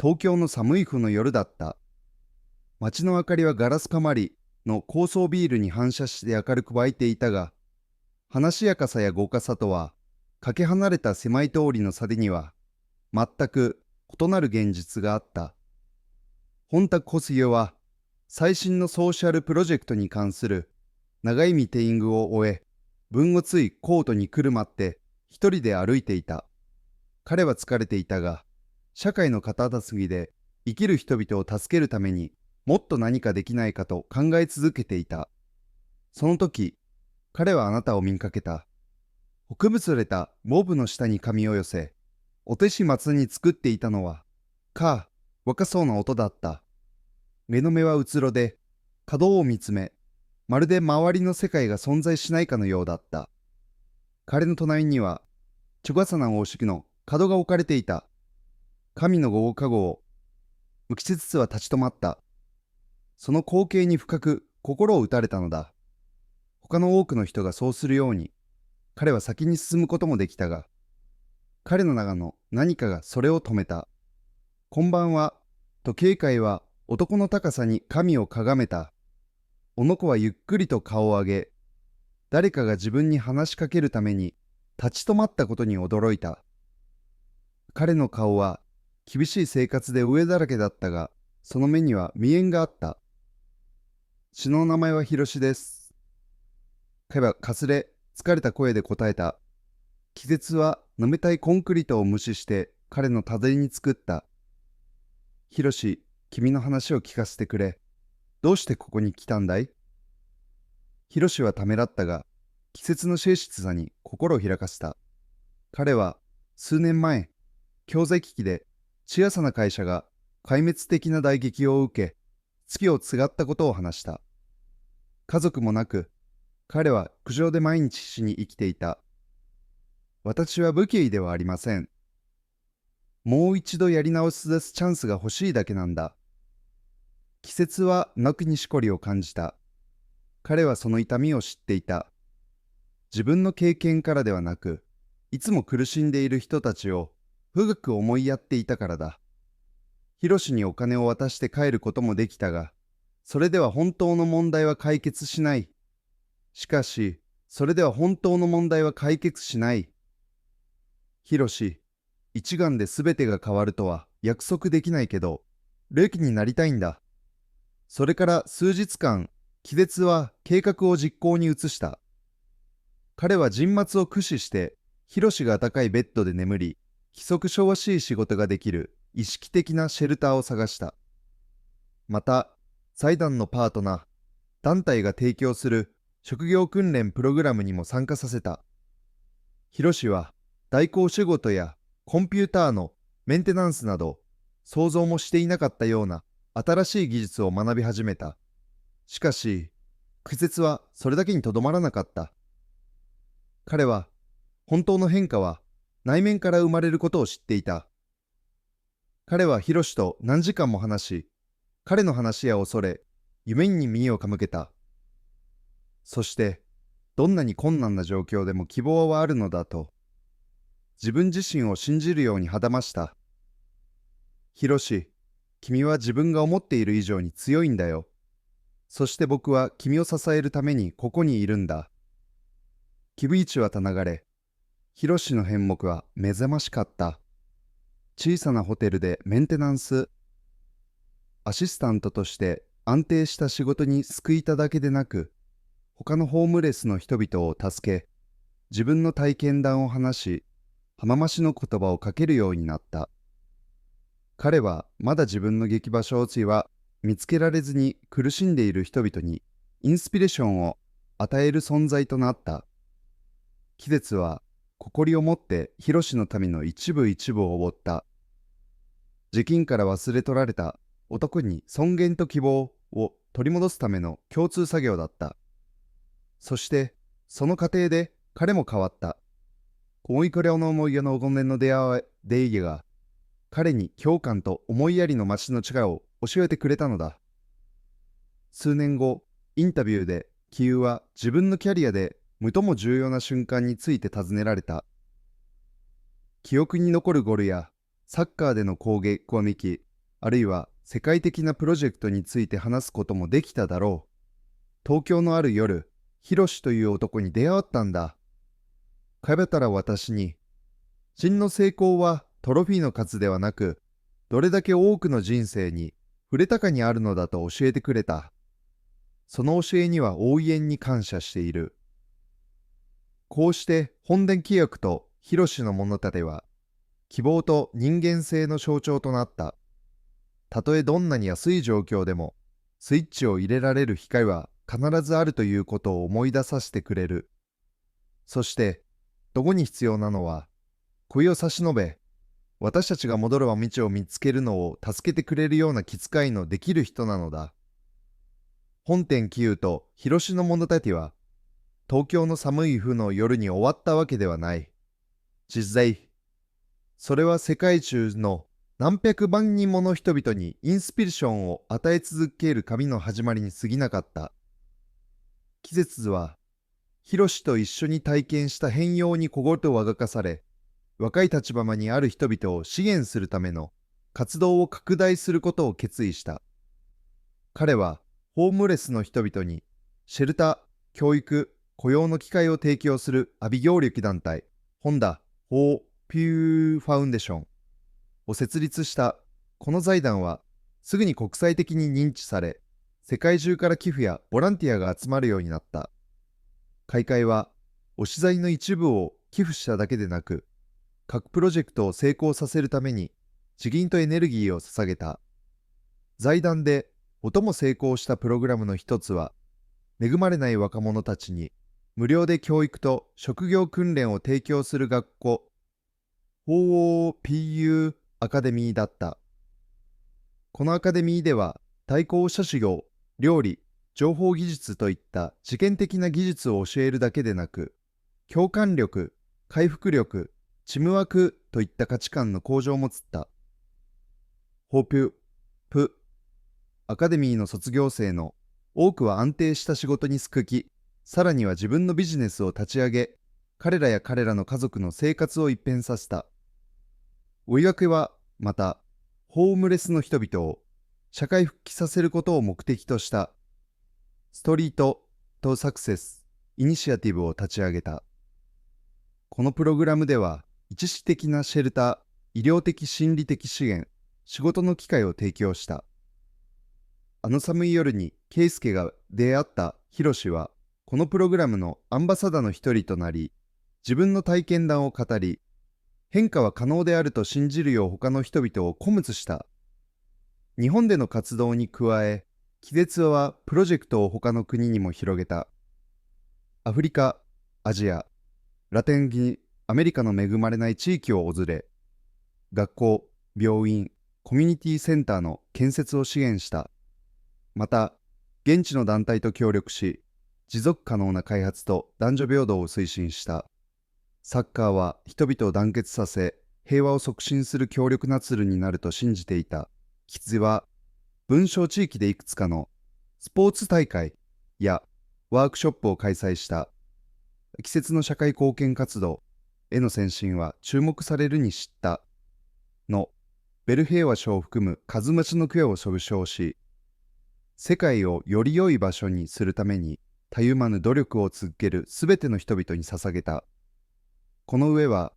東京の寒い日の夜だった。街の明かりはガラスかまりの高層ビールに反射して明るく湧いていたが、華しやかさや豪華さとは、かけ離れた狭い通りの差には、全く異なる現実があった。本宅小杉は、最新のソーシャルプロジェクトに関する長いミーティングを終え、分をついコートに車って一人で歩いていた。彼は疲れていたが、社会の片隅で生きる人々を助けるためにもっと何かできないかと考え続けていた。その時、彼はあなたを見かけた。北部れたモブの下に髪を寄せ、お手始末に作っていたのは、若そうな音だった。目の目はうつろで、角を見つめ、まるで周りの世界が存在しないかのようだった。彼の隣には、チョガサナ王式の角が置かれていた。神の豪華号を、無機質は立ち止まった。その光景に深く心を打たれたのだ。他の多くの人がそうするように、彼は先に進むこともできたが、彼の中の何かがそれを止めた。こんばんは、と警戒は男の高さに髪をかがめた。おの子はゆっくりと顔を上げ、誰かが自分に話しかけるために立ち止まったことに驚いた。彼の顔は厳しい生活で飢えだらけだったが、その目には未練があった。詩の名前はヒロシです。彼はかすれ、疲れた声で答えた。気絶は飲めたいコンクリートを無視して彼のたどりに作った。ヒロシ、君の話を聞かせてくれ。どうしてここに来たんだい？ヒロシはためらったが、季節の静謐さに心を開かせた。彼は数年前、経済危機で小さな会社が壊滅的な打撃を受け、月を継がったことを話した。家族もなく、彼は苦情で毎日死に生きていた。私は不敬ではありません。もう一度やり直すチャンスが欲しいだけなんだ。季節はなくにしこりを感じた。彼はその痛みを知っていた。自分の経験からではなく、いつも苦しんでいる人たちを深く思いやっていたからだ。ヒロシにお金を渡して帰ることもできたが、それでは本当の問題は解決しない。しかし、それでは本当の問題は解決しない。ヒロシ、一丸で全てが変わるとは約束できないけど、礼儀になりたいんだ。それから数日間、気絶は計画を実行に移した。彼は人末を駆使して、ヒロシが高いベッドで眠り、規則正しい仕事ができる意識的なシェルターを探した。また、財団のパートナー、団体が提供する職業訓練プログラムにも参加させた。ヒロシは代行仕事やコンピューターのメンテナンスなど、想像もしていなかったような新しい技術を学び始めた。しかし、苦節はそれだけにとどまらなかった。彼は、本当の変化は内面から生まれることを知っていた。彼はヒロシと何時間も話し、彼の話や恐れ、夢に耳を傾けた。そして、どんなに困難な状況でも希望はあるのだと、自分自身を信じるように肌ました。ヒロシ、君は自分が思っている以上に強いんだよ。そして僕は君を支えるためにここにいるんだ。気分一はたながれ、ヒロシの面目は目覚ましかった。小さなホテルでメンテナンス、アシスタントとして安定した仕事に救いただけでなく、他のホームレスの人々を助け、自分の体験談を話し、浜増しの言葉をかけるようになった。彼はまだ自分の劇場所は見つけられずに苦しんでいる人々にインスピレーションを与える存在となった。季節は誇りを持ってヒロシの民の一部一部を追った。時金から忘れ取られた男に尊厳と希望を取り戻すための共通作業だった。そしてその過程で彼も変わった。思いこれの思いやの5年の出会いが彼に共感と思いやりの街の力を教えてくれたのだ。数年後、インタビューでキユは自分のキャリアで最も重要な瞬間について尋ねられた。記憶に残るゴールやサッカーでの攻撃、あるいは世界的なプロジェクトについて話すこともできただろう。東京のある夜、ヒロシという男に出会ったんだ。カベタら私に、真の成功はトロフィーの数ではなく、どれだけ多くの人生に触れたかにあるのだと教えてくれた。その教えには大いに感謝している。こうして本田喜役とヒロシの物語は、希望と人間性の象徴となった。たとえどんなに安い状況でも、スイッチを入れられる機会は必ずあるということを思い出させてくれる。そして、どこに必要なのは、首を差し伸べ、私たちが戻る道を見つけるのを助けてくれるような気遣いのできる人なのだ。本田喜友と広志の物語は、東京の寒い冬の夜に終わったわけではない。実在、それは世界中の何百万人もの人々にインスピレーションを与え続ける旅の始まりに過ぎなかった。季節図は、ヒロシと一緒に体験した変容に心をあがかされ、若い立場にある人々を支援するための活動を拡大することを決意した。彼は、ホームレスの人々に、シェルター、教育、雇用の機会を提供する阿ビ業力団体、ホンダ・ホー・ピュー・ファウンデーションを設立した。この財団は、すぐに国際的に認知され、世界中から寄付やボランティアが集まるようになった。開会は、推し材の一部を寄付しただけでなく、各プロジェクトを成功させるために、地銀とエネルギーを捧げた。財団で最も成功したプログラムの一つは、恵まれない若者たちに無料で教育と職業訓練を提供する学校、OOPU アカデミーだった。このアカデミーでは、対向車修行、料理、情報技術といった実験的な技術を教えるだけでなく、共感力、回復力、チームワークといった価値観の向上もつった。ホープ、プ、アカデミーの卒業生の多くは安定した仕事に就くき、さらには自分のビジネスを立ち上げ、彼らや彼らの家族の生活を一変させた。追い学は、また、ホームレスの人々を社会復帰させることを目的とした、ストリートとサクセスイニシアティブを立ち上げた。このプログラムでは、一時的なシェルター、医療的心理的資源、仕事の機会を提供した。あの寒い夜にケイスケが出会ったヒロシは、このプログラムのアンバサダーの一人となり、自分の体験談を語り、変化は可能であると信じるよう他の人々を鼓舞した。日本での活動に加え、気絶はプロジェクトを他の国にも広げた。アフリカ、アジア、ラテンギ、アメリカの恵まれない地域を訪れ、学校、病院、コミュニティセンターの建設を支援した。また、現地の団体と協力し、持続可能な開発と男女平等を推進した。サッカーは人々を団結させ、平和を促進する強力なツールになると信じていた。キツは、文章地域でいくつかのスポーツ大会やワークショップを開催した。季節の社会貢献活動への先進は注目されるに知ったのベル平和賞を含む数々のクエを受賞し、世界をより良い場所にするためにたゆまぬ努力を続けるすべての人々に捧げた。この上は、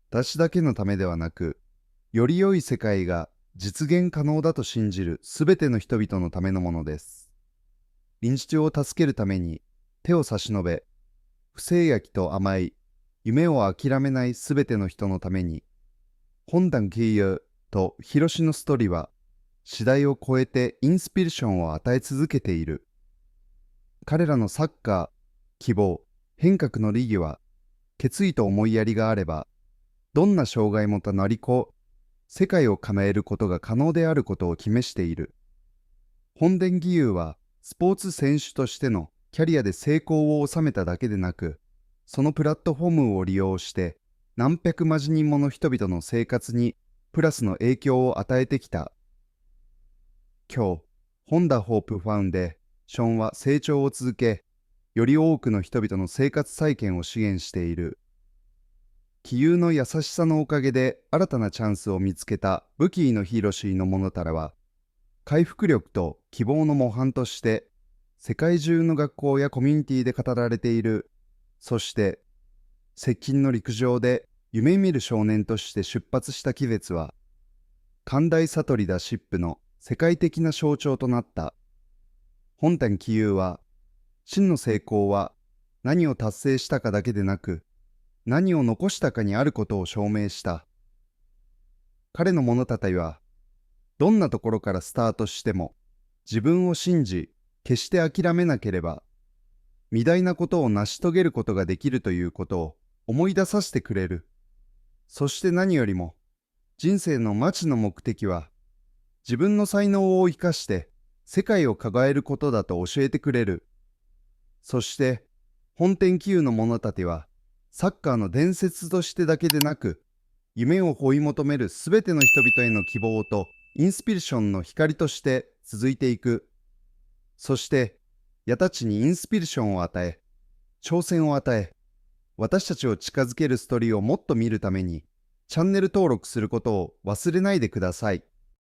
私だけのためではなく、より良い世界が実現可能だと信じるすべての人々のためのものです。臨時中を助けるために手を差し伸べ、不正焼きと甘い夢を諦めないすべての人のために、本田喜友と広志のストーリーは、時代を超えてインスピレーションを与え続けている。彼らのサッカー、希望、変革の利益は、決意と思いやりがあれば、どんな障害もとなり世界を叶えることが可能であることを示している。本田喜友は、スポーツ選手としてのキャリアで成功を収めただけでなく、そのプラットフォームを利用して、何百万人もの人々の生活にプラスの影響を与えてきた。今日、ホンダホープファウンデーションは成長を続け、より多くの人々の生活再建を支援している。杞憂の優しさのおかげで新たなチャンスを見つけた武器のヒロシの物たらは、回復力と希望の模範として、世界中の学校やコミュニティで語られている。そして、接近の陸上で夢見る少年として出発したキベツは、寛大悟りだシップの世界的な象徴となった。本谷杞憂は、真の成功は何を達成したかだけでなく、何を残したかにあることを証明した。彼の物語は、どんなところからスタートしても、自分を信じ、決して諦めなければ、偉大なことを成し遂げることができるということを思い出させてくれる。そして何よりも、人生の末の目的は、自分の才能を生かして世界を輝えることだと教えてくれる。そして、本田杞憂の物語は、サッカーの伝説としてだけでなく、夢を追い求めるすべての人々への希望とインスピレーションの光として続いていく。そして、矢たちにインスピレーションを与え、挑戦を与え、私たちを近づけるストーリーをもっと見るために、チャンネル登録することを忘れないでください。